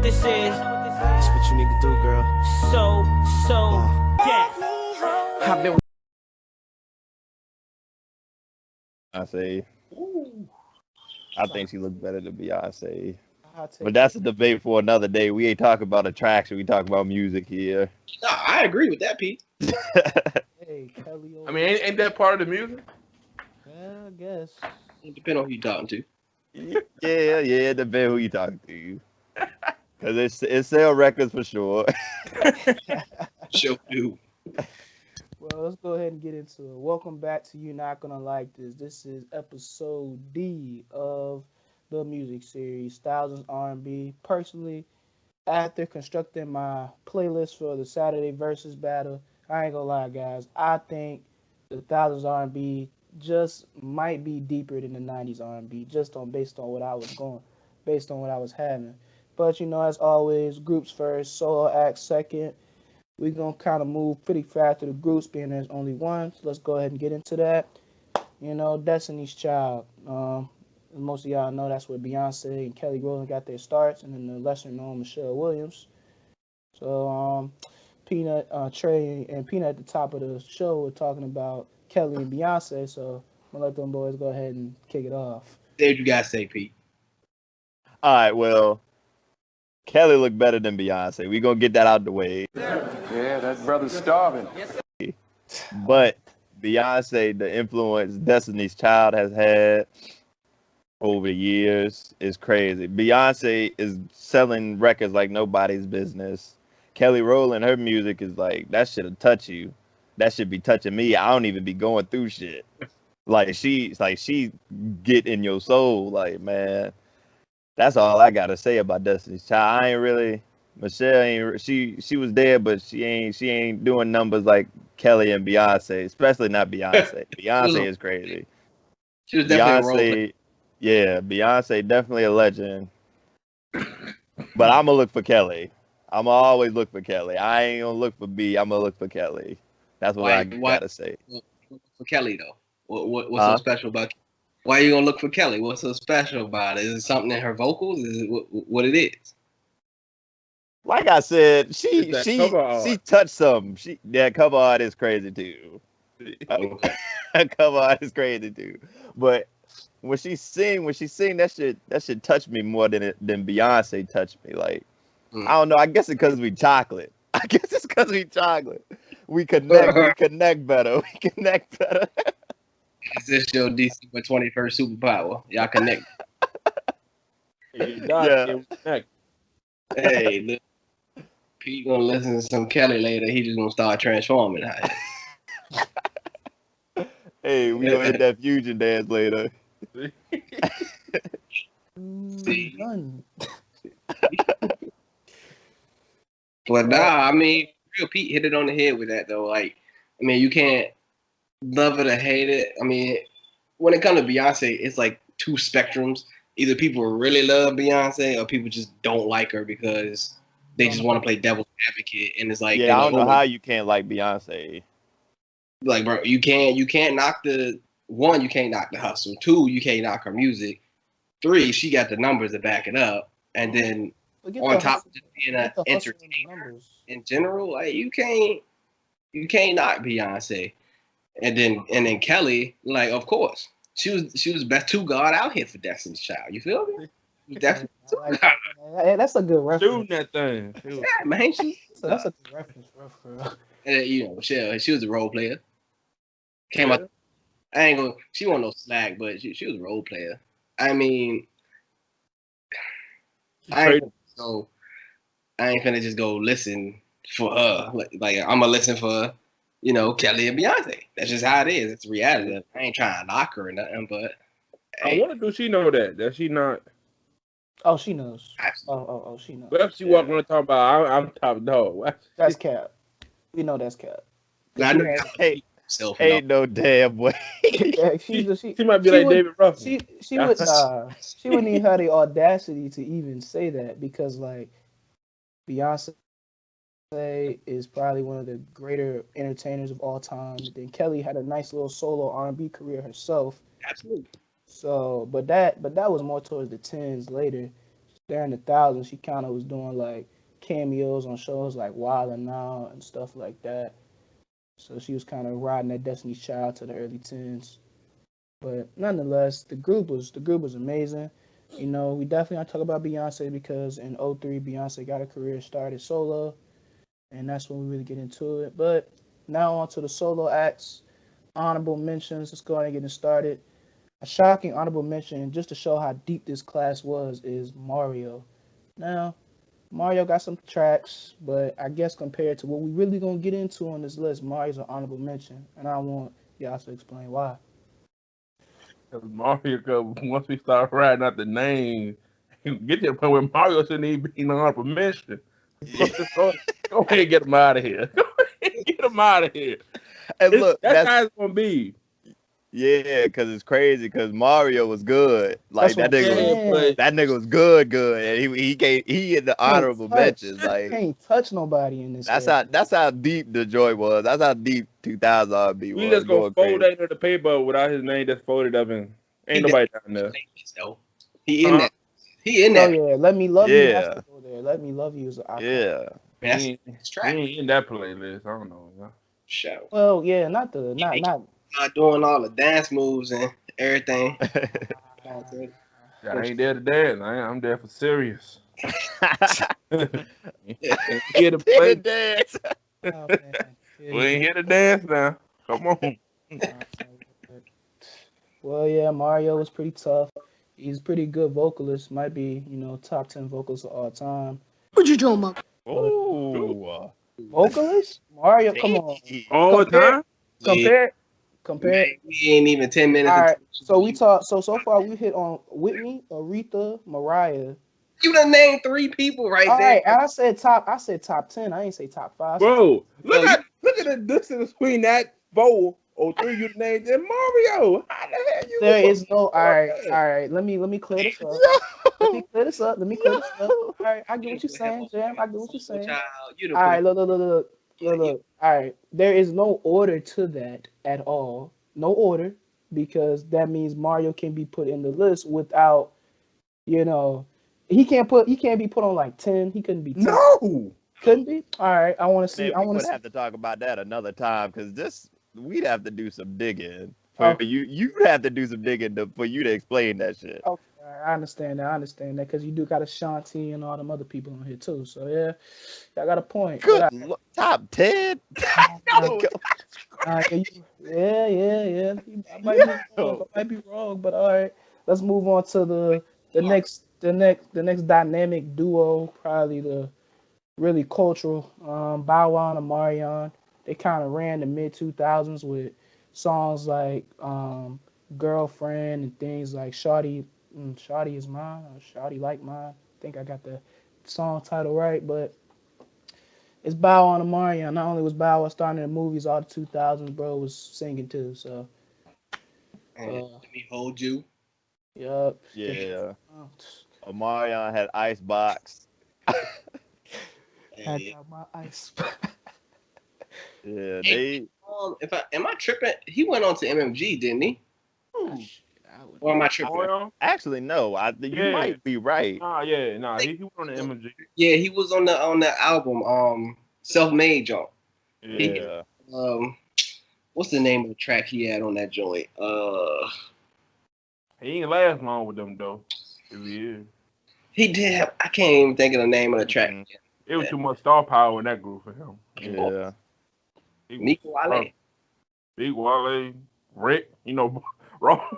this is. That's what you need to do, girl. So deaf. I've been. Beyonce. Ooh. I think she looks better than Beyonce. I'll take But that's a debate for another day. We ain't talking about attraction. We talk about music here. No, I agree with that, Pete. Hey, Kelly. I mean, ain't that part of the music? Yeah, I guess. It depends on who you're talking to. yeah, depends who you talking to. Because it sell records for sure. Sure do. Well, let's go ahead and get into it. Welcome back to You Not Gonna Like This. This is episode D of the music series, Styles R&B. Personally, after constructing my playlist for the Saturday versus battle, I ain't gonna lie, guys. I think the Thousands R&B just might be deeper than the 90s R&B, based on what I was having. But as always, groups first, solo acts second. We're gonna kind of move pretty fast to the groups, being there's only one. So let's go ahead and get into that. Destiny's Child. Most of y'all know that's where Beyonce and Kelly Rowland got their starts, and then the lesser known Michelle Williams. So Peanut, Trey, and Peanut at the top of the show were talking about Kelly and Beyonce. So I'm gonna let them boys go ahead and kick it off. There you guys say, Pete. All right, well, Kelly looked better than Beyonce. We gonna get that out the way. Yeah, that brother's starving. But Beyonce, the influence Destiny's Child has had over the years is crazy. Beyonce is selling records like nobody's business. Kelly Rowland, her music is like, that shit'll touch you. That should be touching me. I don't even be going through shit. She get in your soul. Like, man, that's all I gotta say about Destiny's Child. I ain't really, Michelle ain't, she was there, but she ain't doing numbers like Kelly and Beyonce, especially not Beyonce. Beyonce is crazy. She was definitely a role Beyonce, player. yeah, Beyonce definitely a legend. But I'm gonna look for Kelly. I'm gonna always look for Kelly. I ain't gonna look for B. I'm gonna look for Kelly. That's what I gotta say. For Kelly though, what's so special about? Why are you gonna look for Kelly? What's so special about it? Is it something in her vocals? Is it what it is? Like I said, she touched something. That cover art is crazy too. That cover art is crazy too. But when she sing, that shit touch me more than Beyonce touched me. Like, I don't know. I guess it's because we chocolate. We connect better. Is this your December 21st superpower? Y'all connect. Hey, look, Pete gonna listen to some Kelly later. He just gonna start transforming. Hey, we gonna hit that fusion dance later. But I mean, real Pete hit it on the head with that though. Like, I mean, you can't love it or hate it. I mean, when it comes to Beyonce, it's like two spectrums. Either people really love Beyonce or people just don't like her because they just want to play devil's advocate. And it's like, I don't know how you can't like Beyonce. Like, bro, you can't knock the one. You can't knock the hustle. Two, you can't knock her music. Three, she got the numbers to back it up. And then on top of just being an entertainer in general, like you can't knock Beyonce. And then Kelly, like, of course, she was best two God out here for Destiny's Child. You feel me? Definitely. That's a good reference. Shooting that thing. Yeah, man. That's a good reference, bro. And Michelle, she was a role player. Came up. She wasn't no slack, but she was a role player. I mean, I ain't finna just go listen for her. Like I'm gonna listen for, Kelly and Beyonce. That's just how it is. It's reality. I ain't trying to knock her or nothing, but I wonder, do she know that? Does she not? Oh, she knows. Absolutely. Oh, she knows. What if she walking on talking about I'm top dog? That's cap. We know that's cap. Ain't no damn way. She might be like David Ruffin. She wouldn't even have the audacity to even say that because like Beyonce is probably one of the greater entertainers of all time. And then Kelly had a nice little solo R&B career herself. Absolutely. So, but that was more towards the 10s later. during the thousands, she kind of was doing like cameos on shows like Wild and Now and stuff like that. So she was kind of riding that Destiny's Child to the early tens. But nonetheless, the group was amazing. You know, we definitely gotta talk about Beyonce because in '03 Beyonce got her career started solo, and that's when we really get into it. But now on to the solo acts, honorable mentions. Let's go ahead and get it started. A shocking honorable mention, just to show how deep this class was, is Mario. Now, Mario got some tracks, but I guess compared to what we really gonna get into on this list, Mario's an honorable mention, and I want y'all to explain why. Because Mario, once we start writing out the names, get to the point where Mario shouldn't even be an honorable mention. Go ahead and get him out of here. Go ahead and get him out of here. And look, that's how it's gonna be. Yeah, because it's crazy. Because Mario was good. Like that nigga was good, and he hit the honorable mentions. Like can't touch nobody in this. That's how deep the joy was. That's how deep 2000 R&B was. We just gonna fold that into the paper without his name just folded up in. Ain't nobody down there. He in that. He in that. Oh yeah, Let Me Love You. There. Let Me Love You is an icon. Yeah. He ain't in that playlist. I don't know. Show. Well, yeah, not doing all the dance moves and everything. I ain't there to dance. I'm there for serious. Here to play dance. Oh, we ain't here to dance now. Come on. Well, yeah, Mario was pretty tough. He's a pretty good vocalist. Might be, top 10 vocalists of all time. What you doing, Mark? Oh, vocalist? Mario, come on. All the time? Compare. We ain't even 10 minutes. All right. So we talk. So far we hit on Whitney, Aretha, Mariah. You done named 3 people right all there. Right, and I said top 10. I ain't say top 5. Bro, look at the distance between that 4 or 3 you named and Mario. How the hell you? There is no. All right. Let me clear this up. Let me clear this up. All right, I get what you're saying, Jam. I get what you're saying. All right, look. All right, there is no order to that at all. No order, because that means Mario can be put in the list without, he can't be put on like 10. He couldn't be 10. No, couldn't be. All right, I want to see. Man, we would have to talk about that another time because we'd have to do some digging. You'd have to do some digging for you to explain that shit. Okay, I understand that because you do got Ashanti and all them other people on here too. So yeah, I got a point. Good top 10. No. Yeah. I might be wrong, but all right. Let's move on to the next dynamic duo, probably the really cultural. Bow Wow and Omarion. They kind of ran the mid 2000s with songs like Girlfriend and things like Shawty Is Mine or Shawty Like Mine. I think I got the song title right, but it's Bow Wow and Omarion. Not only was Bow Wow starring in the movies, all the 2000s, bro was singing too. So, Let Me Hold You. Yup. Yeah. Omarion had Icebox. Had my ice. Yeah, am I tripping? He went on to MMG, didn't he? Or am I tripping? Actually, no. You might be right. He went on the MMG. Yeah, he was on the album, Self-Made Joint. Yeah. What's the name of the track he had on that joint? He ain't last long with them though. He did. I can't even think of the name of the track. It was too much star power in that group for him. Yeah. Nico Wale. Big Wale, Rick, wrong.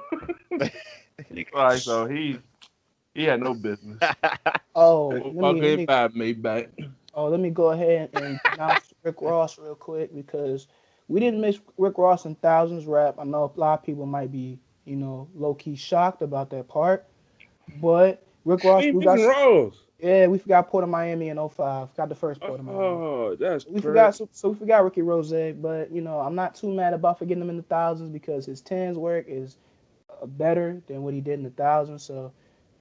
Like, so he had no business. Let me go ahead and announce Rick Ross real quick because we didn't miss Rick Ross in Thousands rap. I know a lot of people might be, low key shocked about that part, but Rick Ross. We forgot Port of Miami in 05. Got the first Port of Miami. Oh, that's we forgot. So we forgot Ricky Rose, but I'm not too mad about forgetting him in the thousands because his tens work is better than what he did in the thousands. So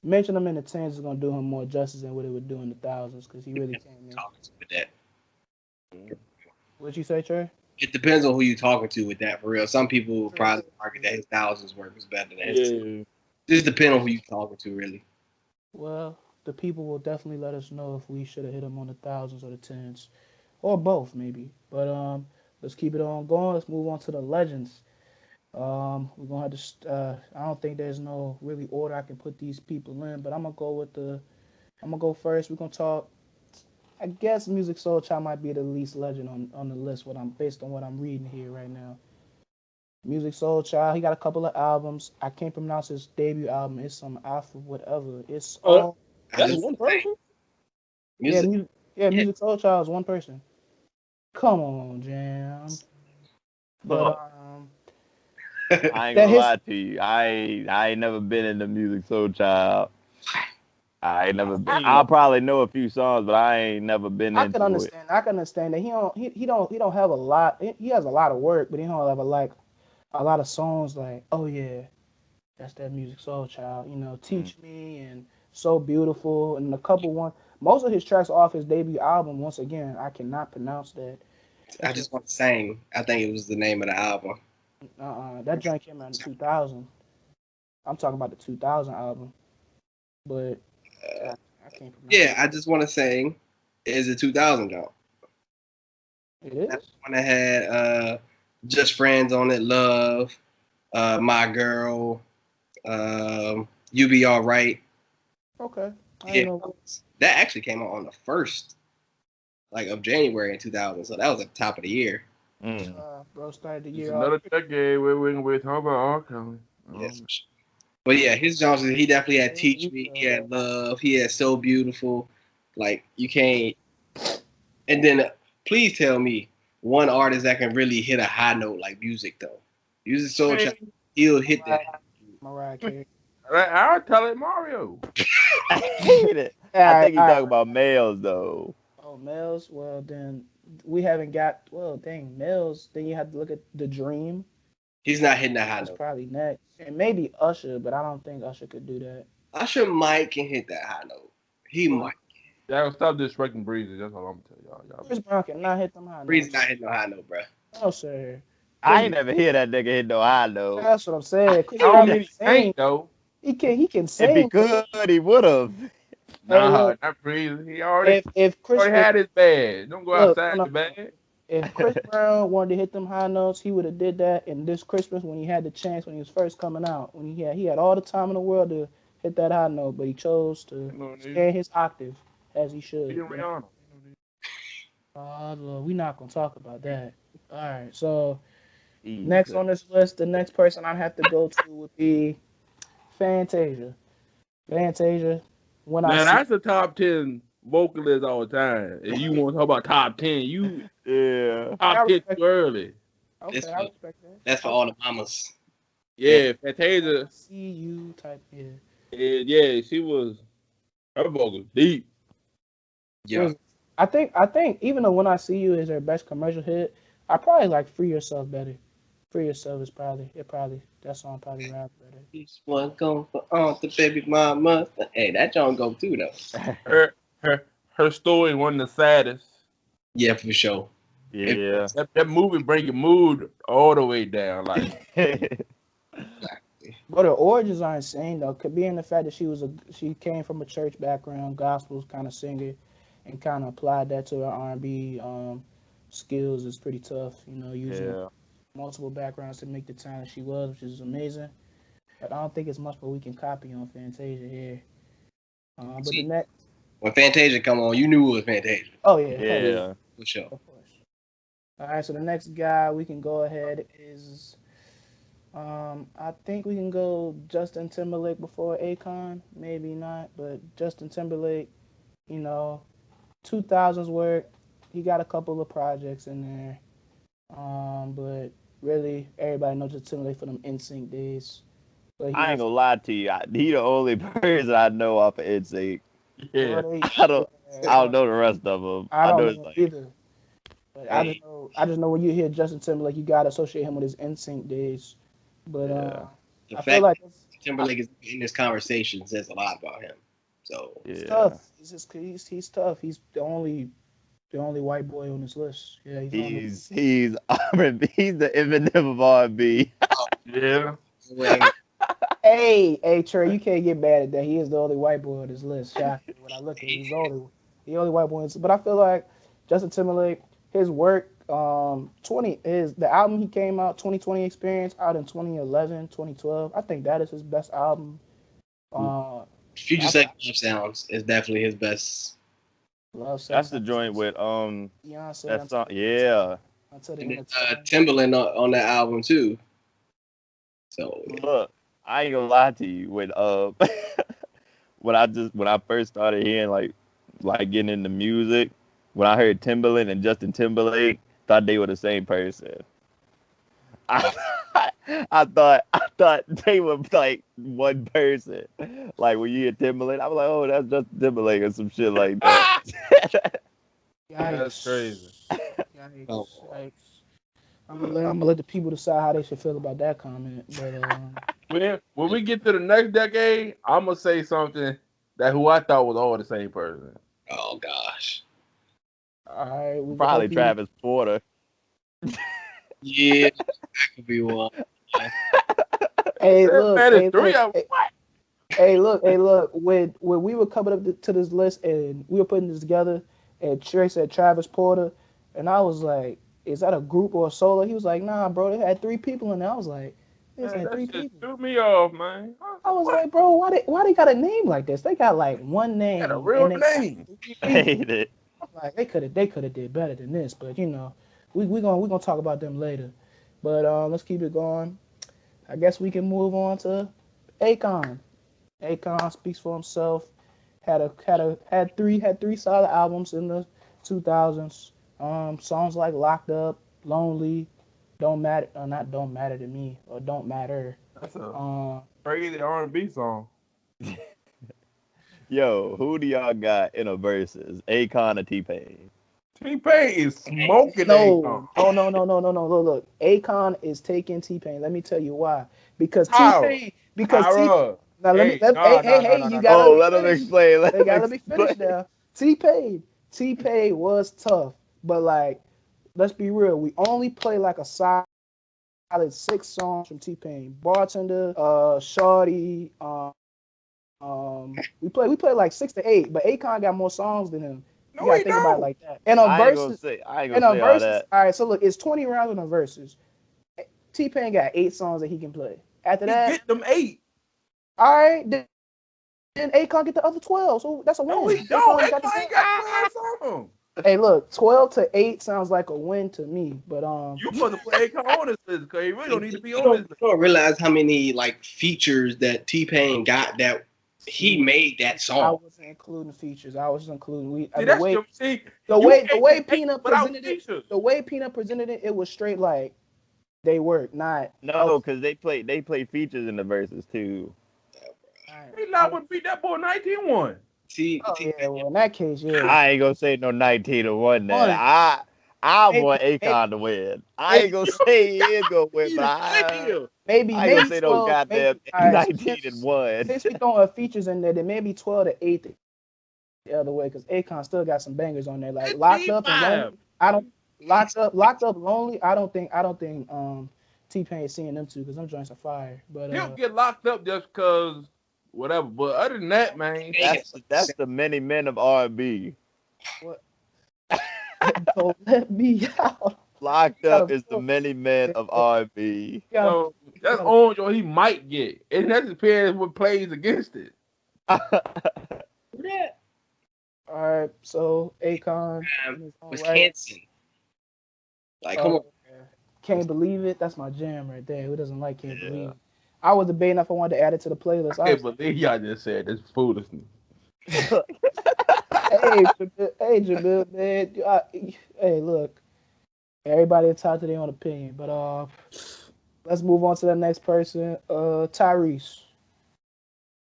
mention him in the tens is gonna do him more justice than what it would do in the thousands because he really came in. With that. What'd you say, Trey? It depends on who you're talking to with that, for real. Some people will probably argue that his thousands work is better than his. Just depends on who you're talking to, really. Well, the people will definitely let us know if we should have hit them on the thousands or the tens, or both maybe. But let's keep it on going. Let's move on to the legends. We're gonna have to. I don't think there's no really order I can put these people in, but I'm gonna go with the. I'm gonna go first. We're gonna talk. I guess Musiq Soulchild might be the least legend on the list. Based on what I'm reading here right now. Musiq Soulchild. He got a couple of albums. I can't pronounce his debut album. It's some alpha whatever. It's all. That's one person. Music. Yeah, Musiq Soulchild is one person. Come on, Jam. But I ain't gonna lie to you. I ain't never been in the Musiq Soulchild. I ain't never been. I'll probably know a few songs, but I ain't never been into it. I can understand that he don't have a lot. He has a lot of work, but he don't have a lot of songs like, oh yeah, that's that Musiq Soulchild. You know, Teach Me and So Beautiful and a couple one. Most of his tracks are off his debut album. Once again, I cannot pronounce that. I just want to sing. I think it was the name of the album. That joint came out in 2000. I'm talking about the 2000 album, but I can't pronounce it. I just want to sing. Is a 2000 joint. It is. That one that had Just Friends on it, Love, My Girl, You Be All Right. Okay. That actually came out on the 1st, of January in 2000. So that was at the top of the year. Bro started the year. It's another decade where we're talking about Akon. Yes. But yeah, his songs, he definitely had Teach Me, he had Love, he had So Beautiful. Like, you can't. And then please tell me one artist that can really hit a high note like Musiq, though. Musiq Soulchild, he'll hit that. Mariah Carey. I'll tell it Mario. I hate it. I think you talk about males, though. Oh, males? Well, then we haven't got, males. Then you have to look at The Dream. He's not hitting that high That's note. probably next. And maybe Usher, but I don't think Usher could do that. Usher might can hit that high note. He might. Y'all stop disrespecting Breezy. That's all I'm gonna tell y'all. Chris Brown cannot hit them high notes. Breezy not hitting no high note, bro. No, sir. I ain't never hear that nigga hit no high note. That's what I'm saying. Chris How Brown many can sing. though? He can sing. If he could, he would have. Nah, not Breezy. He already had his bag. Don't go outside the bag. If Chris Brown wanted to hit them high notes, he would have did that. And this Christmas, when he had the chance, when he was first coming out, when he had all the time in the world to hit that high note, but he chose to stay in his octave as he should. Rihanna. Lord, we're not gonna talk about that. All right, so next on this list, the next person I'd have to go to would be Fantasia. That's the top 10 vocalist all the time. If you want to talk about top 10, top 10 too early. Okay, I respect that. That's for all the mamas. Yeah, Fantasia. See you type. Yeah, she was. Her vocal deep. Yeah. I think even though When I See You is her best commercial hit, I probably like Free Yourself better. Free Yourself is that song probably rap better. This one going for the baby mama. Hey, that song go too though. Her story one of the saddest. Yeah, for sure. Yeah. That movie bring your mood all the way down. Like But her origins are insane though. Could be in the fact that she came from a church background, gospel kind of singer, and kind of applied that to her R&B skills. Is pretty tough, using multiple backgrounds to make the talent she was, which is amazing. But I don't think it's much what we can copy on Fantasia here. But the next, when Fantasia come on, you knew it was Fantasia. Oh yeah, for sure. Of course. All right, so the next guy we can go ahead is. I think we can go Justin Timberlake before Akon. Maybe not, but Justin Timberlake, 2000s work. He got a couple of projects in there. But really, everybody knows Justin Timberlake for them NSYNC days. But I ain't gonna lie to you. He the only person I know off of NSYNC. Yeah. I don't know the rest of them. I don't know either. But I just know when you hear Justin Timberlake, you gotta associate him with his NSYNC days. But I feel like Timberlake is in this conversation says a lot about him. So he's tough. He's tough. He's the only white boy on this list. Yeah, he's R&B. He's the Eminem of R&B. Yeah. Hey, Trey, you can't get mad at that. He is the only white boy on this list. Shocking. When I look at it, he's the only white boy. But I feel like Justin Timberlake, his work, the album he came out, 2020 Experience, out in 2011, 2012. I think that is his best album. Future Sex Love Sounds is definitely his best. That's the joint with Beyonce. that song, yeah. And Timberland on that album too. So look, I ain't gonna lie to you. When when I first started hearing like getting into music, when I heard Timberland and Justin Timberlake, thought they were the same person. I thought they were like one person. Like when you hear Timberland, I was like, oh, that's Justin Timberlake or some shit like that. That's crazy. Yikes. I'm gonna let the people decide how they should feel about that comment. But when we get to the next decade, I'm gonna say something that who I thought was all the same person. Oh gosh. All right, probably Travis Porter. Yeah, that could be one. Hey, look. Hey, look. When we were coming up to this list and we were putting this together, and Trey said Travis Porter, and I was like, is that a group or a solo? He was like, nah, bro, they had 3 people in there. I was like, there's like 3 people. Threw me off, man. I was like, bro, why they got a name like this? They got like one name. Got a real name. I hate it. Like they could have did better than this, but you know, we gonna talk about them later. But let's keep it going. I guess we can move on to Akon. Akon speaks for himself. Had three solid albums in the 2000s. Songs like Locked Up, Lonely, Don't Matter, not Don't Matter to Me, or Don't Matter. That's a crazy R&B song. Yo, who do y'all got in a versus? Akon or T-Pain? T-Pain is smoking No. Akon. Look. Akon is taking T-Pain. Let me tell you why. Because Tyra. Because Tyra. Now let me you got let him explain. Let me finish now. T-Pain was tough, but like, let's be real. We only play like a solid 6 songs from T-Pain. Bartender, Shorty, we play like 6 to 8, but Akon got more songs than him. You gotta think about it like that. And on verses, I ain't gonna say all that. All right, so look, it's 20 rounds on the verses. T-Pain got 8 songs that he can play. After that, get them 8. All right, then Akon get the other 12. So that's a win. No, he don't. Akon ain't got 12 songs. Hey, look, 12 to 8 sounds like a win to me, but you supposed to play Akon on this list because he really don't need to be on this list. You don't realize how many like features that T-Pain got that he made that song. I wasn't including features. I was including the way Peanut presented it. The way Peanut presented it, it was straight like they work, not because they play features in the verses too. He not would beat that boy 19-1. Well, in that case, yeah. I ain't gonna say no 19-1 there. I want Akon to win. I ain't gonna say he is gonna win, but maybe I ain't gonna say no goddamn 19-1. Since we throwing features in there, then maybe 12 to 8 the other way, because Akon still got some bangers on there, like Locked Up and Lonely. Locked Up, Lonely. I don't think T-Pain is seeing them two because them joints are fire. But he'll get locked up just because whatever. But other than that, man, that's the many men of R&B. What? Don't let me out. Locked Up is the many men of R&B. So that's on what he might get, and that depends what plays against it. Yeah. All right, so Akon, Wisconsin. Like, come on. Can't Believe It. That's my jam right there. Who doesn't like Can't Believe It? I was debating if I wanted to add it to the playlist. I can't believe y'all just said this foolishness. Hey, Jamil, man. Hey, look. Everybody entitled to their own opinion, but let's move on to the next person. Tyrese.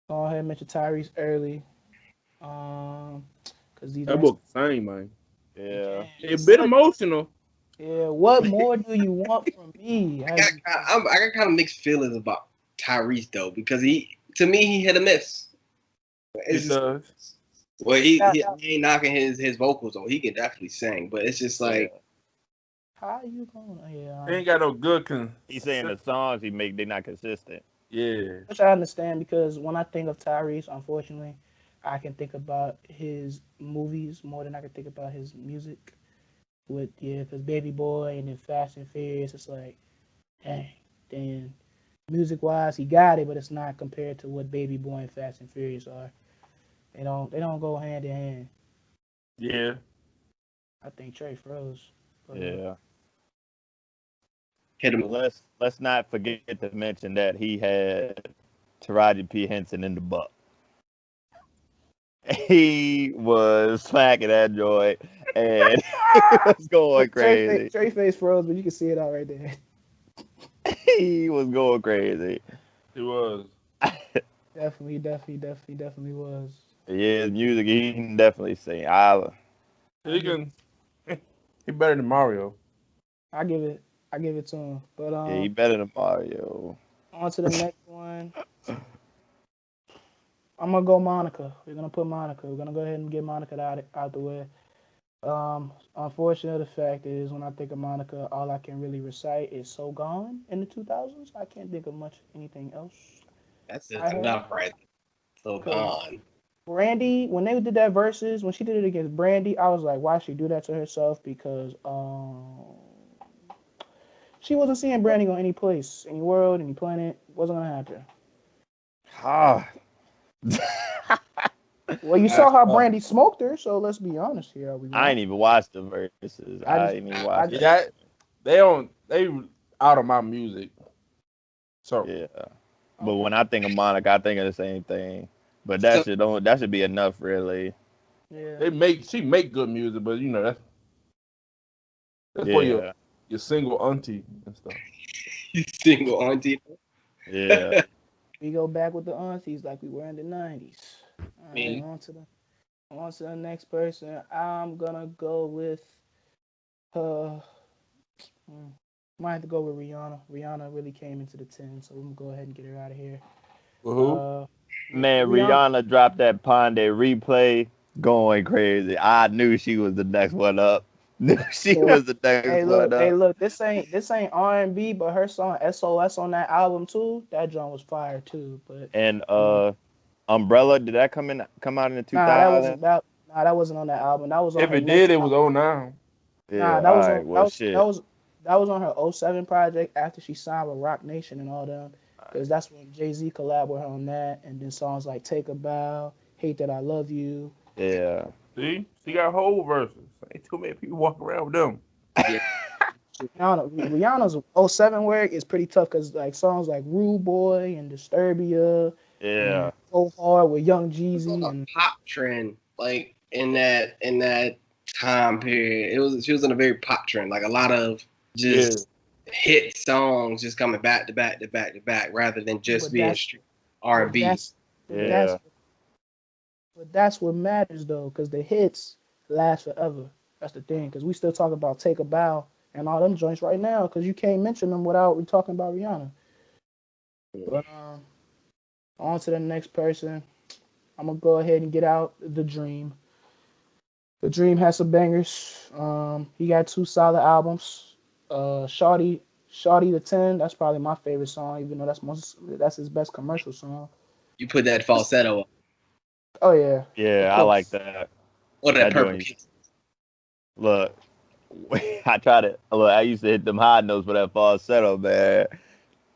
Go ahead and mention Tyrese early. Cause these that book same, man. Yeah. It's a bit emotional. Yeah. What more do you want from me? I got kind of mixed feelings about Tyrese though, because to me he hit a miss. Well, he ain't knocking his vocals on. He can definitely sing, but it's just like, how you going? Yeah, he ain't got no good. He's saying the songs he make, they're not consistent. Yeah. Which I understand because when I think of Tyrese, unfortunately, I can think about his movies more than I can think about his music. Because Baby Boy and then Fast and Furious, it's like, dang. Then music wise, he got it, but it's not compared to what Baby Boy and Fast and Furious are. They don't go hand in hand. Yeah. I think Trey froze. Yeah. Hit him. Let's not forget to mention that he had Taraji P. Henson in the buck. He was smacking that joint and he was going crazy. Trey face froze, but you can see it all right there. He was going crazy. He was. Definitely was. Yeah, his music, he can definitely sing. He better than Mario. I give it to him. But Yeah, he better than Mario. on to the next one. I'm gonna go Monica. We're gonna put Monica. We're gonna go ahead and get Monica out the way. Unfortunately, the fact is, when I think of Monica, all I can really recite is "So Gone" in the 2000s. I can't think of anything else. That's just enough, right? So Gone. Brandy, when they did that versus, when she did it against Brandy, I was like, why she do that to herself? Because she wasn't seeing Brandy on any place, any world, any planet. Wasn't gonna happen. Ah. Well, you saw how Brandy smoked her, so let's be honest here. I ain't even watched the verses. I ain't even watched it. They out of my music. So yeah. But when I think of Monica, I think of the same thing. But that should be enough, really. Yeah. She make good music, but that's for your single auntie and stuff. You single auntie. Yeah. We go back with the aunties like we were in the 90s. All right, on to the next person. I'm gonna go with might have to go with Rihanna. Rihanna really came into the 10, so we're gonna go ahead and get her out of here. Who? Man, Rihanna dropped that Ponde replay going crazy. I knew she was the next one up. Was the next one up. Hey, look, this ain't R&B, but her song SOS on that album too. That joint was fire too. But Umbrella, did that come out in the 2000s? Nah, that wasn't on that album. That was on if it did, it was 09. Yeah, that was on her 07 project after she signed with Rock Nation and all them. Because that's when Jay-Z collabed with her on that, and then songs like Take a Bow, Hate That I Love You. Yeah. See, she got whole verses. Ain't too many people walking around with them. Yeah. Rihanna's 07 work is pretty tough because like songs like Rude Boy and Disturbia, yeah, Go Hard with Young Jeezy and pop trend like in that time period. She was in a very pop trend, like a lot of just hit songs just coming back to back to back to back rather than just being street R&B. But that's what matters though, because the hits last forever. That's the thing, because we still talk about Take a Bow and all them joints right now, because you can't mention them without we talking about Rihanna. But on to the next person. I'm gonna go ahead and get out The Dream. The Dream has some bangers. He got 2 solid albums. Shawty the 10. That's probably my favorite song, even though that's his best commercial song. You put that falsetto up. Oh yeah. Yeah, I like that. Or that purple kiss. Look, I used to hit them high notes for that falsetto, man.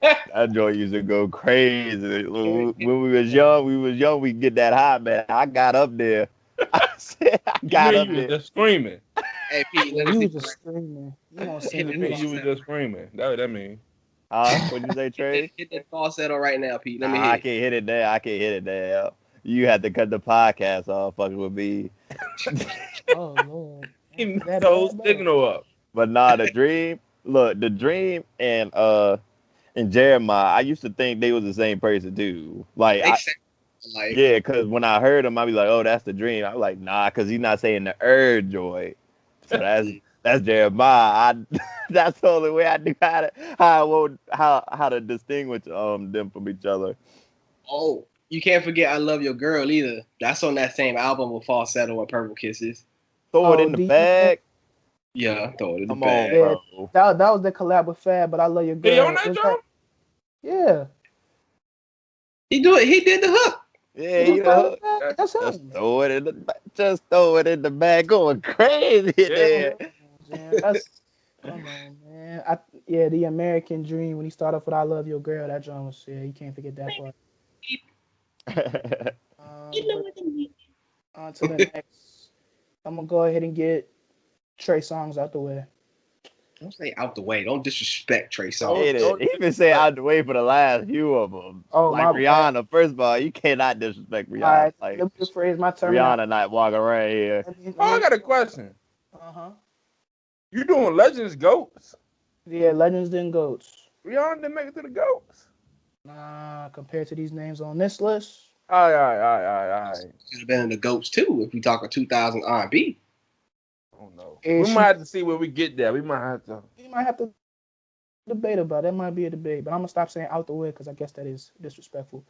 That joint used to go crazy. When we was young, we get that high, man. I got up there. I got up there. Just screaming. Hey, Pete, you was just screaming. You don't see me. You was just screaming. That's what that mean. What'd you say, Trey? Hit that falsetto right now, Pete. Let me I can't hit it there. You had to cut the podcast off fucking with me. Oh, Lord. So signal up. But nah, The Dream and Jeremiah, I used to think they was the same person too. Yeah, because when I heard him, I'd be like, oh, that's The Dream. I was like, nah, because he's not saying the joy. So that's Jeremiah. That's the only way I knew how to distinguish them from each other. Oh, you can't forget I Love Your Girl either. That's on that same album with falsetto and purple kisses. Throw it in the bag. Yeah, throw it in the bag. Come on, bro. That was the collab with Fab, but I Love Your Girl. Hey, on that job? Yeah. He did the hook. Yeah, you know, That's just him. throw it in the back, going crazy there. Man, come on, man. The American Dream when he started off with "I Love Your Girl," that drum was you can't forget that part. On to the next. I'm gonna go ahead and get Trey Songz out the way. Don't say out the way. Don't disrespect Trey Songz. He been saying out the way for the last few of them. Oh, like Rihanna, bad. First of all, you cannot disrespect Rihanna. All right, like let me rephrase my terminology. Rihanna not walking around here. I got a question. You doing Legends Goats? Yeah, Legends then Goats. Rihanna didn't make it to the Goats. Nah, compared to these names on this list. All right. Should have been in the Goats too if we talking 2000 R&B. Oh no. We might have to see where we get there. We might have to debate about it. That might be a debate, but I'm gonna stop saying out the way because I guess that is disrespectful.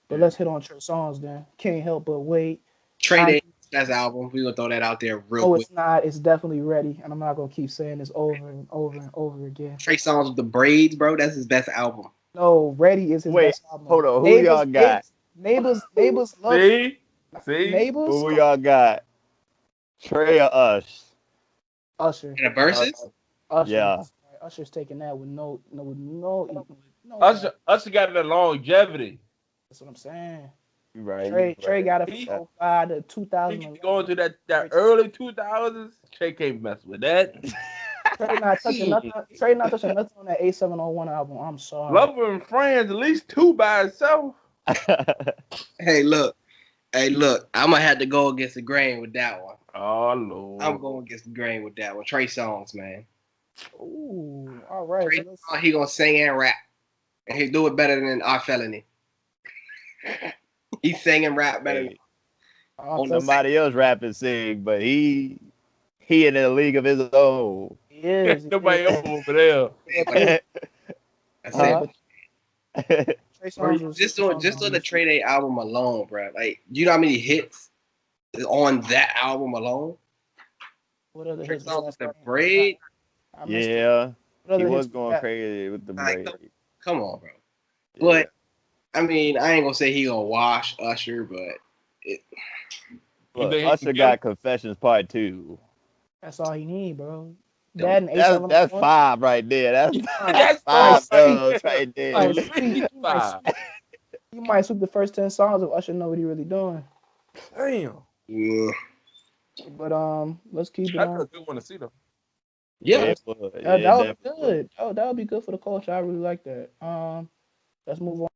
But let's hit on Trey Songz then. Can't help but wait. Trey Day, that's album. We gonna throw that out there real quick. It's not. It's definitely ready, and I'm not gonna keep saying this over and over and over again. Trey Songz with the braids, bro. That's his best album. No, Ready is his best album. Hold on. Who y'all got? Neighbors. See? Neighbors. Who y'all got? Trey or Usher. In the verses? Usher. Yeah. Usher's taking that with no. Usher got the longevity. That's what I'm saying. Right. Trey got it from 05 to 2000. He going to that early 2000s. Trey can't mess with that. Trey not touching nothing. Trey not touching nothing on that 8701 album. I'm sorry. Lover and Friends, at least 2 by itself. Hey, look. I'm gonna have to go against the grain with that one. Oh Lord. I'm going against the grain with that one. Trey Songz, man. Ooh, all right. Trey Songz, he gonna sing and rap, and he do it better than our felony. He sing and rap better. Somebody else rap and sing, but he in a league of his own. He is. Nobody else over there. That's it. Just on the Trey Day album alone, bro. Like, you know how many hits is on that album alone? What other Trey hits? Songz with the braid. Yeah, he was going crazy with the braid. Come on, bro. But I mean, I ain't gonna say he gonna wash Usher, but Usher got Confessions Part 2. That's all he need, bro. That's 5 right there. That's 5 dubs right there. You might sweep the first 10 songs if Usher know what he really doing. Damn. Yeah. But let's keep it on. That's a good one to see though. Yeah. That would be good. Oh, that would be good for the culture. I really like that. Let's move on.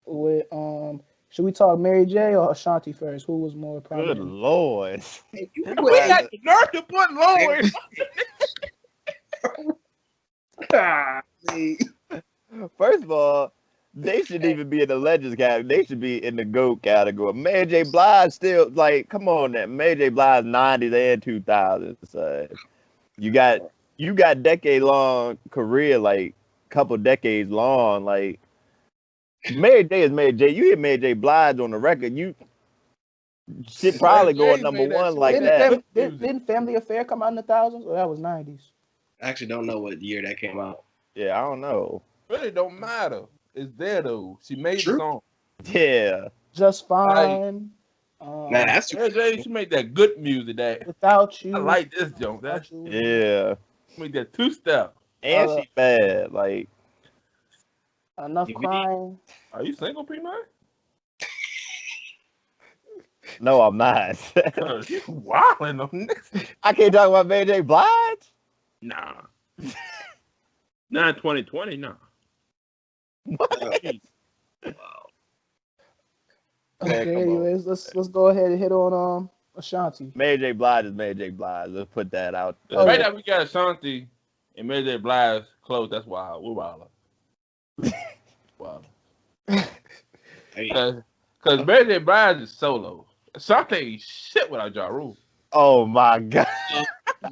with should we talk Mary J or Ashanti first? Who was more Good prominent? Lord. Hey, you We put got the nerve to put Lloyd. First of all, they shouldn't even be in the Legends category. They should be in the GOAT category. Mary J. Blige still, like, come on now. Mary J. Blige 90s and 2000s. So you got decade-long career, like, couple decades long. Like, Mary J. is Mary J. You hear Mary J. Blige on the record, you should probably go number one like that. Didn't Family Affair come out in the thousands? Or that was 90s? I actually don't know what year that came out. Yeah, I don't know. Really don't matter. It's there though. She made the song. Yeah. Just Fine. Nah, that's Mary J. She made that good music. That Without You. I like this joke. That Yeah. she made that 2-step. And she bad. Like, Enough Crying. Are you single, P9? no, I'm not. You wilding on this. I can't talk about Mary J. Blige. Nah. Not 2020, nah. Okay, anyways, let's go ahead and hit on Ashanti. Mary J. Blige is Mary J. Blige. Let's put that out. Right now we got Ashanti and Mary J. Blige close. That's wild. We're wild. Wow. Because Mary J. Blige is solo. Ashanti ain't shit without Ja Rule. Oh my God.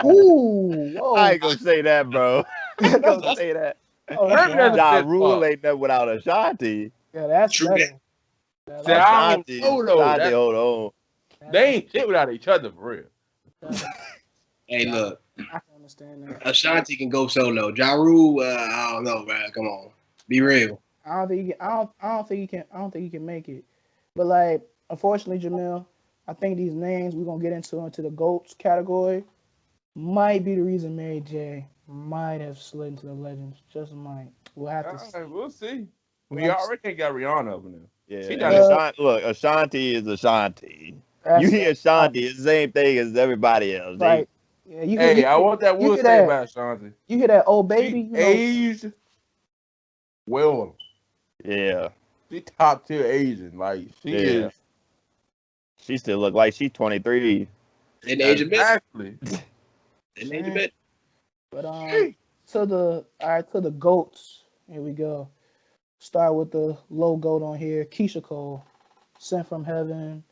Ooh, whoa. I ain't gonna say that, bro. I ain't gonna say that. Oh, Ja Rule ain't nothing without Ashanti. Yeah, that's true. better. Ashanti, hold on. They ain't shit without each other for real. Hey, look. I can understand that. Ashanti can go solo. Ja Rule, I don't know, man. Come on, be real. I don't think he can make it. But like, unfortunately, Jamil, I think these names we're gonna get into the GOATs category might be the reason Mary J might have slid into the Legends. Just might. We'll have to see. We'll see. We already got Rihanna over there. Yeah. Look, Ashanti is Ashanti. You hear Ashanti, it's the same thing as everybody else. Right. I want that wood say about Ashanti. You hear that old baby? Aged well. Yeah. She top tier Asian. Like she is. She still look like she's 23. In age a bit. Exactly. In age a bit. But to the GOATs. Here we go. Start with the low GOAT on here. Keyshia Cole, Sent from Heaven.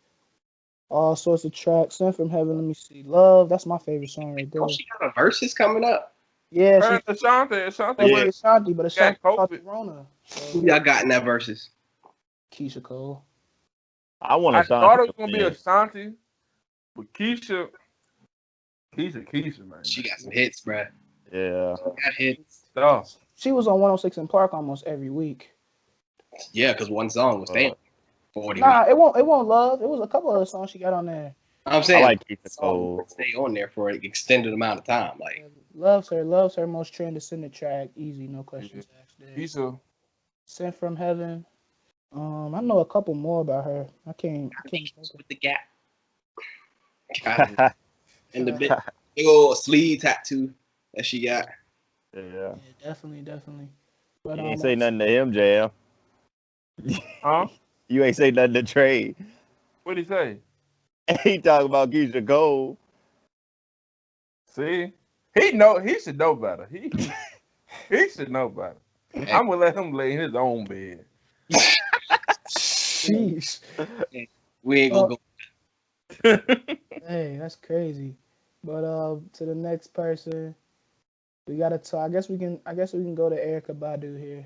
All sorts of tracks. Sent from Heaven. Let me see. Love. That's my favorite song right there. Oh, she got a verses coming up. Yeah, Ashanti, but Ashanti caught the Rona. Who y'all got in that verses? Keyshia Cole. I thought it was gonna be Ashanti, but Keyshia, man. She got some hits, bruh. Yeah. She got hits. Oh. She was on 106 in Park almost every week. Yeah, because one song was staying 40 Nah, it won't Love. It was a couple other songs she got on there. I'm saying I like Keyshia Cole. Stay on there for an extended amount of time. Like loves her most transcendent track. Easy, no questions asked there. Keyshia. Sent from Heaven. I know a couple more about her. I can't with the gap. And the big old sleeve tattoo that she got. Yeah, definitely. But you ain't say nothing to him, Jam. Huh? You ain't say nothing to Trey. What'd he say? He talking about Keyshia Cole. See, he should know better. He should know better. I'm gonna let him lay in his own bed. Jeez. We ain't gonna go. Hey, that's crazy. But to the next person, we gotta talk. I guess we can go to Erykah Badu here.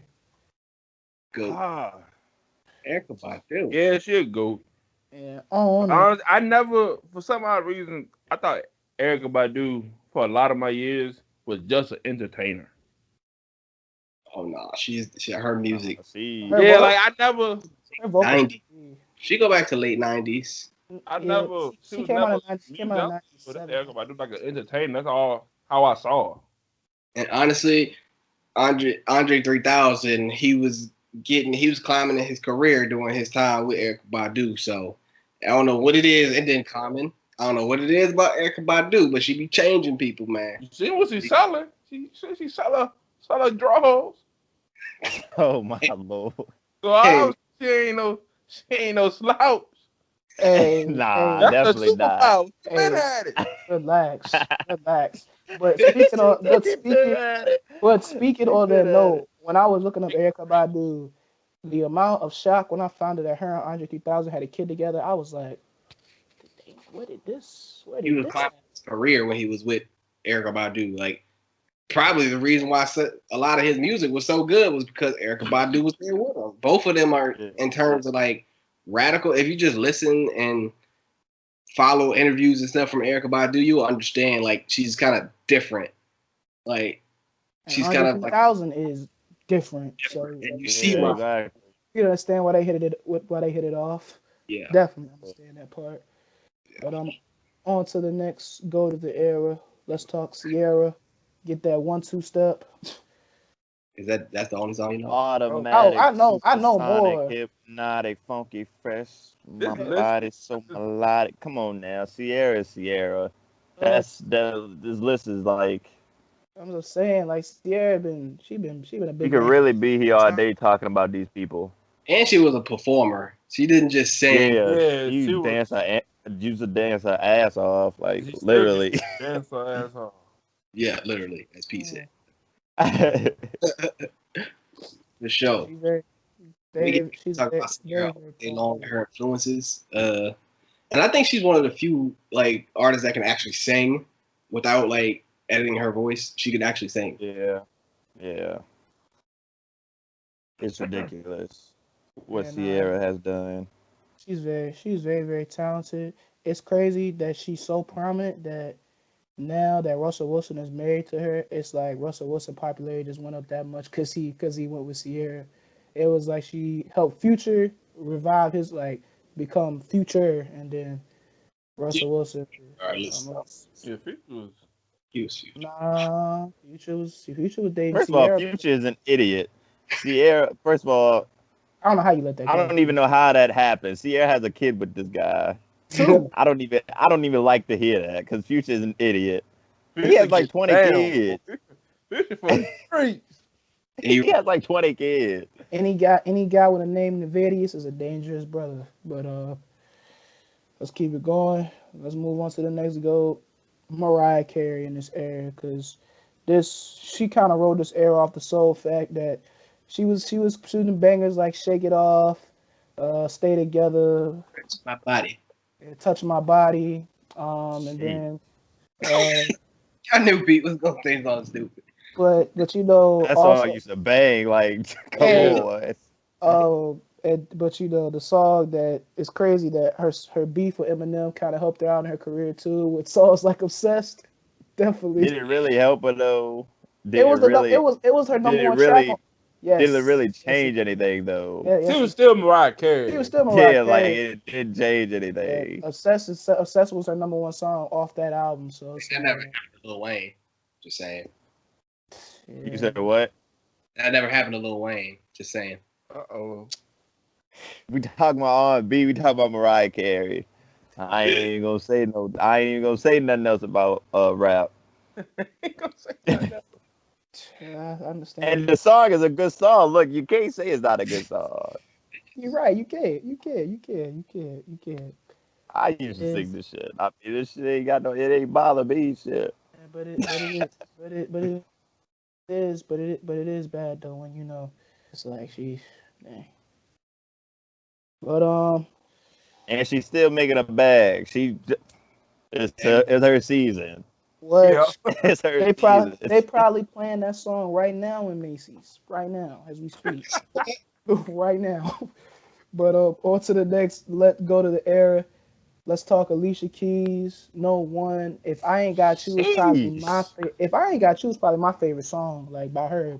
Good. Erykah Badu. Yeah, she'll go. Yeah. I never, for some odd reason, I thought Erykah Badu for a lot of my years was just an entertainer. Oh no, she her music. Like I never. 90. She go back to late 90s. She came out in 97. Erykah Badu like an entertainer. That's all how I saw her. And honestly, Andre 3000, he was climbing in his career during his time with Erykah Badu. So I don't know what it is. It didn't comment. I don't know what it is about Erykah Badu, but she be changing people, man. You see what she's selling? She sell her draws. Oh my Lord. So She ain't no slouch. Hey, Nah, hey, That's a definitely not. superpower. hey, Man had it. relax. But He speaking on, been at it. but speaking He on been that at note, it. when I was looking up Erykah Badu, the amount of shock when I found out that her and Andre 3000 had a kid together, I was like, where did this He was climbing his career when he was with Erykah Badu. Like, probably the reason why a lot of his music was so good was because Erykah Badu was there with him. Both of them are, in terms of like radical. If you just listen and follow interviews and stuff from Erykah Badu, you'll understand like she's kind of different. Like she's kind of like 3000 is different. So and you see why. Exactly. you understand why they hit it off. Yeah. Definitely understand that part. But on to the next go to the era. Let's talk Ciara. Get that 1-2 step. Is that's the only song you know? Automatic. I know supersonic, more. Hypnotic, funky, fresh. My Listen. body's so melodic. Come on now, Ciara is Ciara. This list is like. I'm just saying, like Ciara she been a big. We could really be here all day talking about these people. And she was a performer. She didn't just sing. Yeah, she used to dance her ass off, like literally. Dance her ass off. Yeah, literally, as Pete said. The show. She's very along with her influences. And I think she's one of the few like artists that can actually sing without like editing her voice. She can actually sing. Yeah. It's ridiculous what Ciara has done. She's very, very talented. It's crazy that she's so prominent that now that Russell Wilson is married to her, it's like Russell Wilson popularity just went up that much because he went with Ciara. It was like she helped Future revive his like become Future, and then Russell Wilson. All right, listen. Yeah, Future was. He was Future. Nah, Future was dating First of Ciara. all, Future is an idiot. Ciara, first of all, I don't know how you let that go. I don't even know how that happened. Ciara has a kid with this guy. I don't even like to hear that because Future is an idiot. He has like 20 kids. Future for the streets. He has like 20 kids. Any guy with a name Nvidius is a dangerous brother. But let's keep it going. Let's move on to the next goal. Mariah Carey in this era, because she kind of rode this era off the sole fact that she was shooting bangers like Shake It Off, Stay Together, My Body, Touch My Body, and then I knew Pete was gonna say something stupid. But you know, That's also, all I used to bang. Like, come on. But you know, the song that is crazy that her beef with Eminem kind of helped her out in her career too, with songs like Obsessed. Definitely. Did it really help her though? It was her number one track. Yes. Did it really change anything though? Yeah, she was still Mariah Carey. She was still Mariah Carey. Like it didn't change anything. Yeah, Obsessed was her number one song off that album. So that never happened to Lil Wayne. Just saying. Yeah. You said what? That never happened to Lil Wayne. Just saying. Uh-oh. We talking about R&B. We talking about Mariah Carey. I ain't even gonna say nothing else about rap. Yeah, I understand. And the song is a good song. Look, you can't say it's not a good song. You're right. You can't. I used to sing this shit. I mean, this shit ain't got no. It ain't bother me. Shit. Yeah, but it is bad though when you know it's like she's. Dang. But and she's still making a bag. It's her season. What? Yeah. It's her season. They probably playing that song right now in Macy's, right now as we speak, right now. But on to the next. Let's go to the era. Let's talk Alicia Keys. No One. If I Ain't Got You is probably my favorite song, like by her.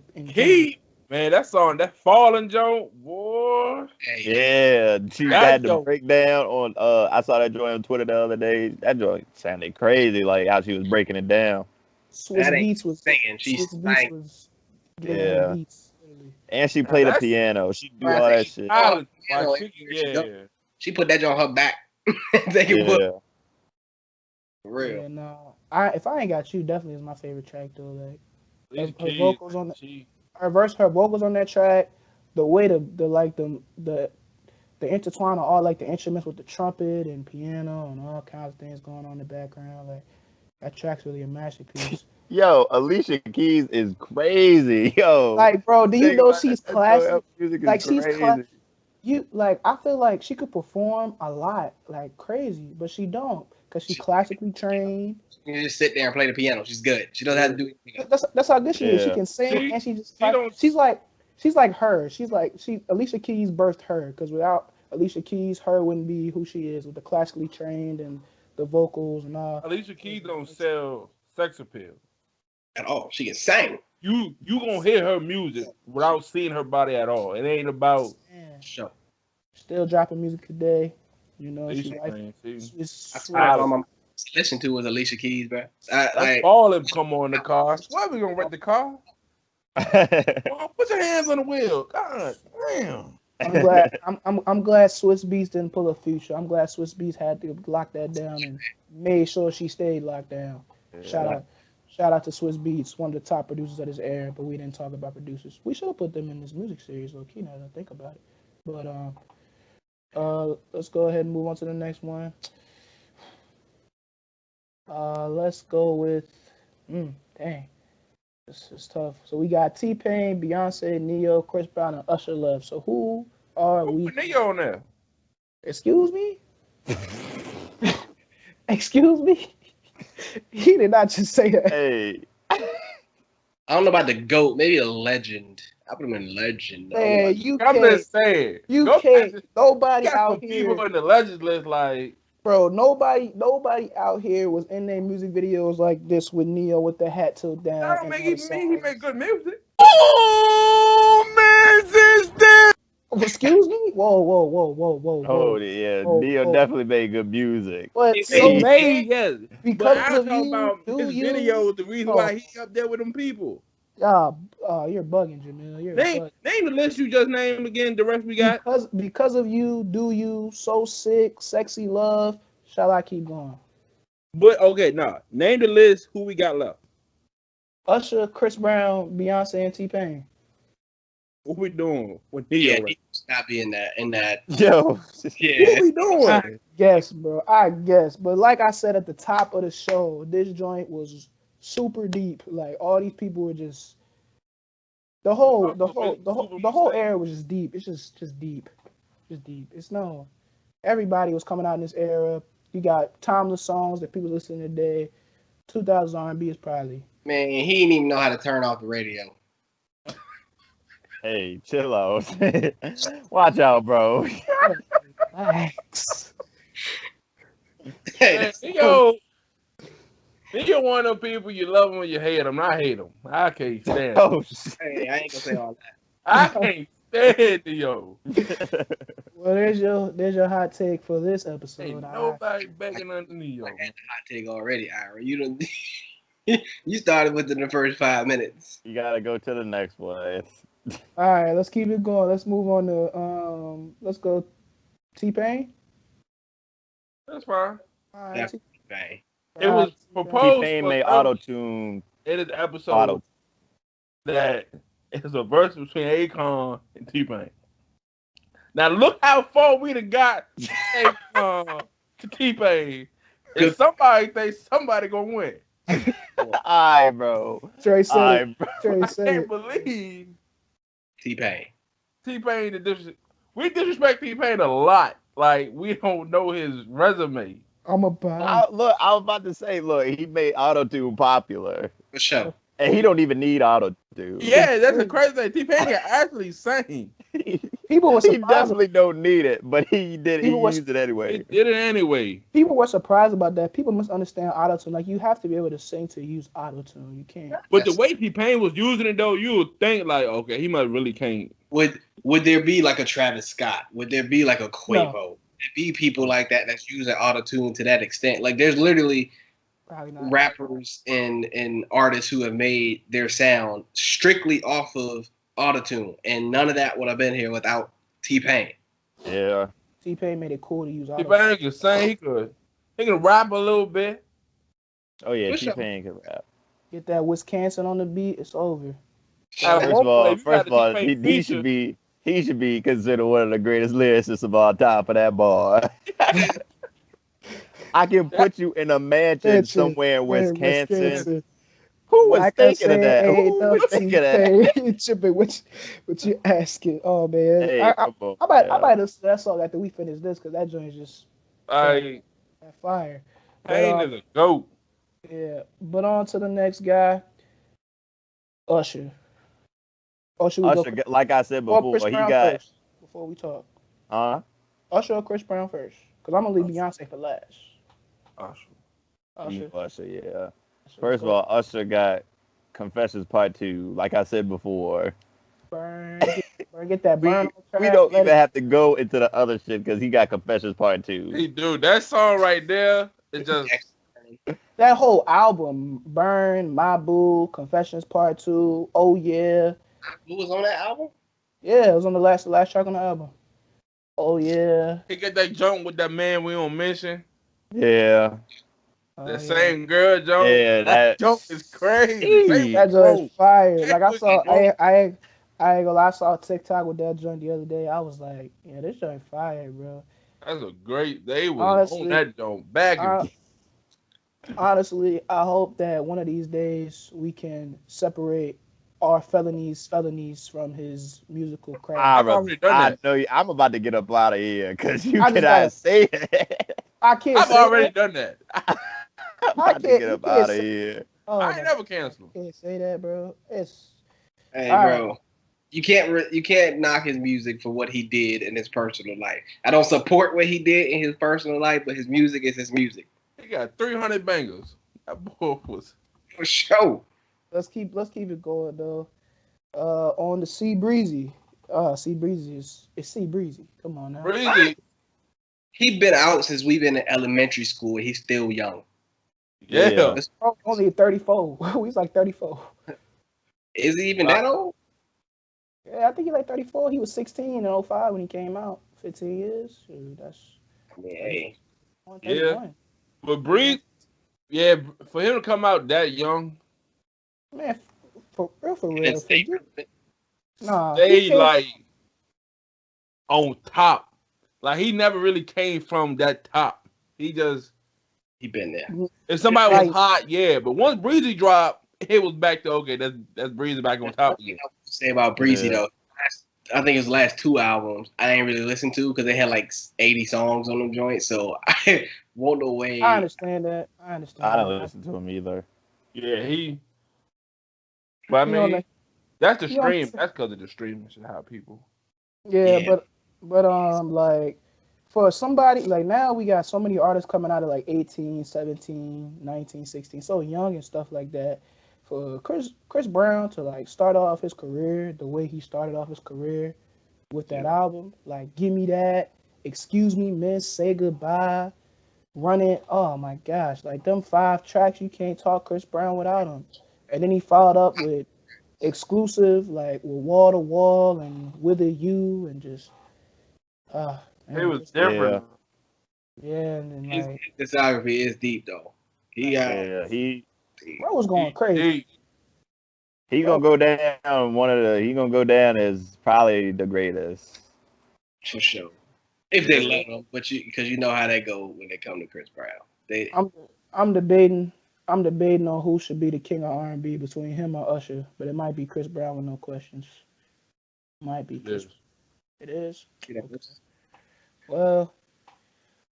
Man, that song, that Fallen Joint, boy. Yeah, she had the breakdown on. I saw that joint on Twitter the other day. That joint sounded crazy, like how she was breaking it down. Swizz Beatz was singing. She's singing. Yeah. Beats, and she played the piano. She do all that shit. She put that on her back. Take it for real. Yeah, no. If I Ain't Got You, definitely is my favorite track though. Like her vocals on that track, the way the the intertwine of all like the instruments with the trumpet and piano and all kinds of things going on in the background. Like that track's really a masterpiece. Yo, Alicia Keys is crazy. Yo, Like, bro, do you think know about she's that. classic? Music is Like she's crazy. I feel like she could perform a lot, like crazy, but she don't, cause she's classically trained. You can just sit there and play the piano. She's good. She doesn't have to do anything else. That's how good she is. She Yeah. can sing and she's like her. Alicia Keys birthed her, because without Alicia Keys, her wouldn't be who she is with the classically trained and the vocals and all. Alicia Keys don't sell sex appeal At all. She can sing. You gonna hear her music without seeing her body at all. It ain't about Show. Still dropping music today. You know, That's what all my listen to was Alicia Keys, bro. That's all them come on the car. Why we gonna rent the car? Oh, put your hands on the wheel. God damn. I'm glad Swiss Beats didn't pull a Future. I'm glad Swiss Beats had to lock that down and made sure she stayed locked down. Yeah. Shout out to Swiss Beats, one of the top producers of this era, but we didn't talk about producers. We should have put them in this music series, low key, now that I think about it. But let's go ahead and move on to the next one. Let's go with dang. This is tough. So we got T-Pain, Beyonce, Neo, Chris Brown, and Usher Love. So who are we? Put Neo on there. Excuse me? Excuse me? He did not just say that. Hey, I don't know about the GOAT. Maybe a legend. I put him in legend. Man, I'm just saying. Nobody out some here. people in the legend list, like, Bro, nobody out here was in their music videos like this with Neo with the hat tilt down. I don't think he make good music. Excuse me? Whoa. oh yeah, Whoa, Neo whoa. definitely made good music. But He made, yes. because But I'm of talking you, about do his you? videos, the reason why he up there with them people. You're bugging, Jamil. You're bugging. Name the list you just named again, the rest we got. Because of you, do you, so sick, sexy love. Shall I keep going? But okay, name the list who we got left. Usher, Chris Brown, Beyonce, and T-Pain. What we doing with Neo? Yeah, he should not be in that. Yo, Yeah. What we doing? I guess, bro. But like I said at the top of the show, this joint was super deep. Like all these people were just the whole era was just deep. It's just deep. Just deep. Everybody was coming out in this era. You got timeless songs that people listen to today. 2000s R&B is probably. Man, he didn't even know how to turn off the radio. hey, chill out. Watch out, bro. Relax. Hey, Neo one of them people you love them or you hate them. I hate them. I can't stand. Oh, hey, I ain't gonna say all that. I can't stand Neo. Well, there's your hot take for this episode. Ain't nobody begging under Neo. I had the hot take already, Ira. You don't. You started within the first 5 minutes. you gotta go to the next one. All right, let's keep it going. Let's move on to let's go T-Pain. That's fine. All right, That's bang. It was proposed. T-Pain made auto-tune. It is episode that is a verse between Akon and T-Pain. Now look how far we done got Akon to T-Pain. If somebody thinks somebody gonna win. Aye, bro. Trey said it. Bro. Trey I said can't it. believe T-Pain. T-Pain. We disrespect T-Pain a lot. Like we don't know his resume. I'm a buy. I was about to say, he made auto-tune popular. For sure. And he don't even need auto-tune. Yeah, that's the crazy thing. T-Pain can actually sing. People were He surprised. definitely don't need it, but he did. He used it anyway. He did it anyway. People were surprised about that. People misunderstand autotune. Like you have to be able to sing to use autotune. You can't. But the way T-Pain was using it though, you would think like, okay, he must really can't. Would there be like a Travis Scott? Would there be like a Quavo? No. Would there be people like that that's using autotune to that extent? Like there's literally Probably not. rappers and artists who have made their sound strictly off of autotune, and none of that would have been here without T-Pain. Yeah. T-Pain made it cool to use autotune. T-Pain can sing. He can rap a little bit. Oh yeah, For sure. T-Pain can rap. Get that Wisconsin on the beat. It's over. At First one of all, point, if you got a T-Pain he feature, should be He should be considered one of the greatest lyricists of all time for that bar. I can put you in a mansion somewhere in Wisconsin. Who was Like thinking of that? Who was thinking of that? Tripping, what you asking? Oh man, Hey, come on. I might listen to that song after we finish this because that joint is just Like, fire. Pain is a goat. Yeah, but on to the next guy, Usher. Usher, like I said before, he got first, before we talk. Usher or Chris Brown first, because I'm gonna leave Beyonce for last. Usher, yeah. First of all, Usher got Confessions Part 2, like I said before. Burn, get that burn. We don't even have to go into the other shit because he got Confessions Part 2. Hey, dude, that song right there, it just... That whole album, Burn, My Boo, Confessions Part 2, Oh Yeah. Who was on that album? Yeah, it was on the last track on the album. Oh yeah. He got that joint with that man we don't mention. Yeah. The same girl joke. Yeah, that joke is crazy. That joint is fire. Like I saw, I ain't gonna lie, I saw TikTok with that joint the other day. I was like, yeah, this joint fire, bro. That's a great. They was on that joint back. Honestly, I hope that one of these days we can separate our felonies from his musical craft. I've already done that. I know you. I'm about to get up out of here because you cannot say that. I can't. I've already done that. I'm about to get up out of here. Oh, I ain't never canceled. I can't say that, bro. Hey, bro. Right. You can't knock his music for what he did in his personal life. I don't support what he did in his personal life, but his music is his music. He got 300 bangers. That boy was for sure. Let's keep it going though. On the C Breezy. C Breezy is C Breezy. Come on now. Breezy. He been out since we've been in elementary school. He's still young. Yeah. Only 34. He's like 34. Is he even that old? Yeah, I think he's like 34. He was 16 in 05 when he came out. 15 years. Yeah. But Breeze, for him to come out that young. Man, for real. They like on top. Like he never really came from that top. He been there. If somebody was hot, yeah. But once Breezy dropped, it was back to okay. That's Breezy back on top again. I would say about Breezy though. I think his last 2 albums I didn't really listen to because they had like 80 songs on them joints. So I won't know way. I understand that. I don't listen to him either. Yeah, But I mean, that's the stream. That's because of the streaming should have people. Yeah, but like for somebody like now we got so many artists coming out of like 18, 17, 19, 16, so young and stuff like that. For Chris Brown to like start off his career the way he started off his career with that album, like Give Me That, Excuse Me Miss, Say Goodbye, Run It. Oh my gosh, like them 5 tracks, you can't talk Chris Brown without them. And then he followed up with Exclusive, like with Wall to Wall and Wither You, and just it was different. Yeah, and then his discography is deep though. Bro was going crazy. He's gonna go down He's gonna go down as probably the greatest. For sure. If they let him, but because you know how they go when they come to Chris Brown. I'm debating on who should be the king of R&B between him or Usher, but it might be Chris Brown with no questions. Might be. It is. Well,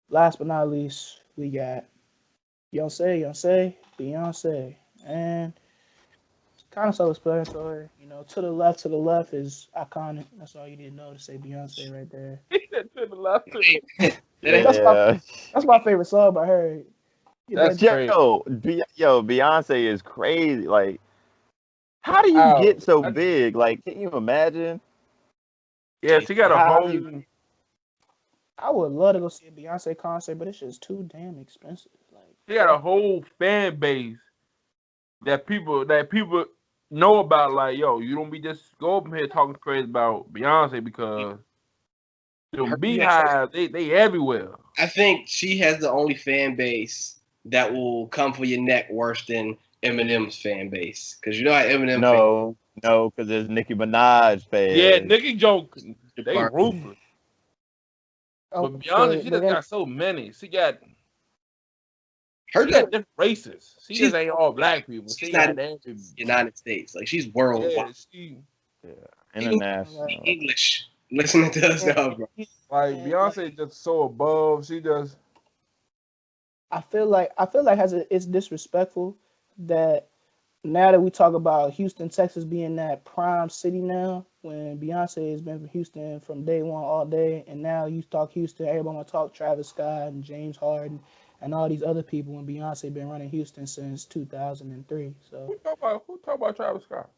last but not least, we got Beyonce, and it's kind of self-explanatory. You know, to the left is iconic. That's all you need to know to say Beyonce right there. To the left. That's my favorite song by her. Beyonce is crazy. Like, how do you get so big? Like, can you imagine? Yeah, she got a whole. I would love to go see a Beyonce concert, but it's just too damn expensive. Like, she got a whole fan base that people know about. Like, yo, you don't be just go up here talking crazy about Beyonce because the Beehive, they everywhere. I think she has the only fan base that will come for your neck worse than Eminem's fan base. Because you know how Eminem. No, because there's Nicki Minaj fans. Yeah, Nicki joke They ruthless. But Beyonce, she just got so many. She got different races. She just ain't all black people. She's not in the United States. Like she's worldwide. International. English. Listening to her stuff, bro. Like Beyonce is just so above. She just. I feel like it's disrespectful that now that we talk about Houston, Texas being that prime city now, when Beyonce has been from Houston from day one all day, and now you talk Houston, everybody want to talk Travis Scott and James Harden and all these other people when Beyonce been running Houston since 2003. So who talk about Travis Scott?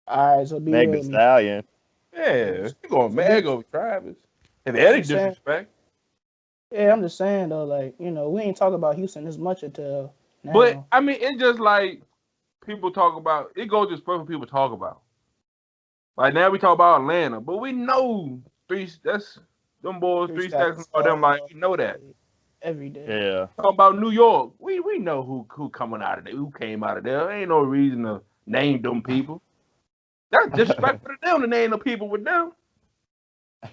All right, so be Meg real Thee Stallion. Yeah, you going mad over Travis? And any disrespect? Yeah, I'm just saying though, like, you know, we ain't talking about Houston as much until now. But I mean, it's just like people talk about. It goes just for people talk about. Like now we talk about Atlanta, but we know them boys, 3 Stacks and all them. Like we know that every day. Yeah. Talk about New York, we know who coming out of there, who came out of there. Ain't no reason to name them people. That's disrespectful to them to name the people with them.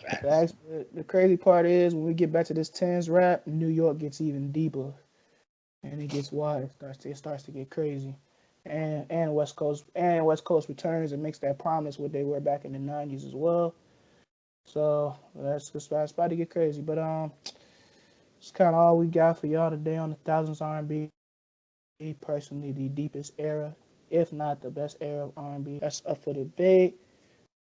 The crazy part is when we get back to this Tens rap, New York gets even deeper, and it gets wild. It starts to get crazy, and West Coast returns and makes that promise what they were back in the '90s as well. So that's about to get crazy. But it's kind of all we got for y'all today on the Thousands R&B. Personally, the deepest era, if not the best era of R&B. That's up for debate.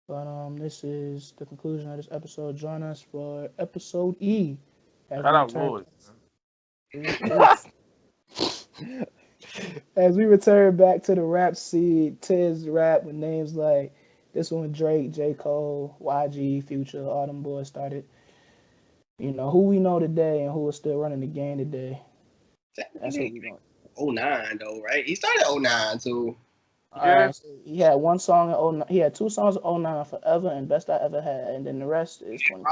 But this is the conclusion of this episode. Join us for episode E. Shout out Lloyd. As we return back to the rap scene, Tiz rap with names like this one, Drake, J. Cole, YG, Future, all them boys started. You know, who we know today and who is still running the game today. That's what we know. 09 though, right? He started 09 too. Yeah. So he had one song in 09. He had 2 songs in 09, Forever and Best I Ever Had, and then the rest is 20.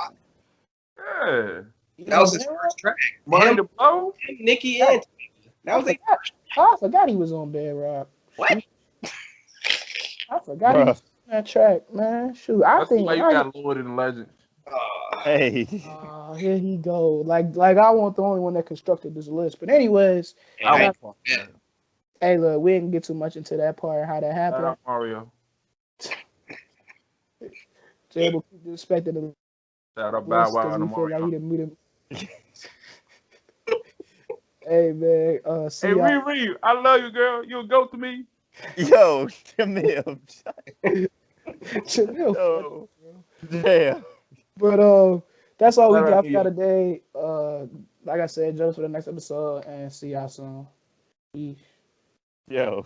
Yeah. That was his first track. Money to Blow? Nicki and that was like I forgot he was on Bedrock. What? I forgot he was on that track, man. Shoot, I think why you got Lloyd in Legend. Hey. Here he go. Like I wasn't the only one that constructed this list. But anyways, hey, look, we didn't get too much into that part, how that happened. Shout out Mario. Jay will keep disrespecting the Shout out Bow Wow and feel like Mario. he didn't meet him. Hey man, Hey Riri, I love you, girl. You'll go to me. Yo, Jamil. Chill. Damn. But that's all we got for y'all today. Like I said, jokes for the next episode, and see y'all soon. Peace. Yo.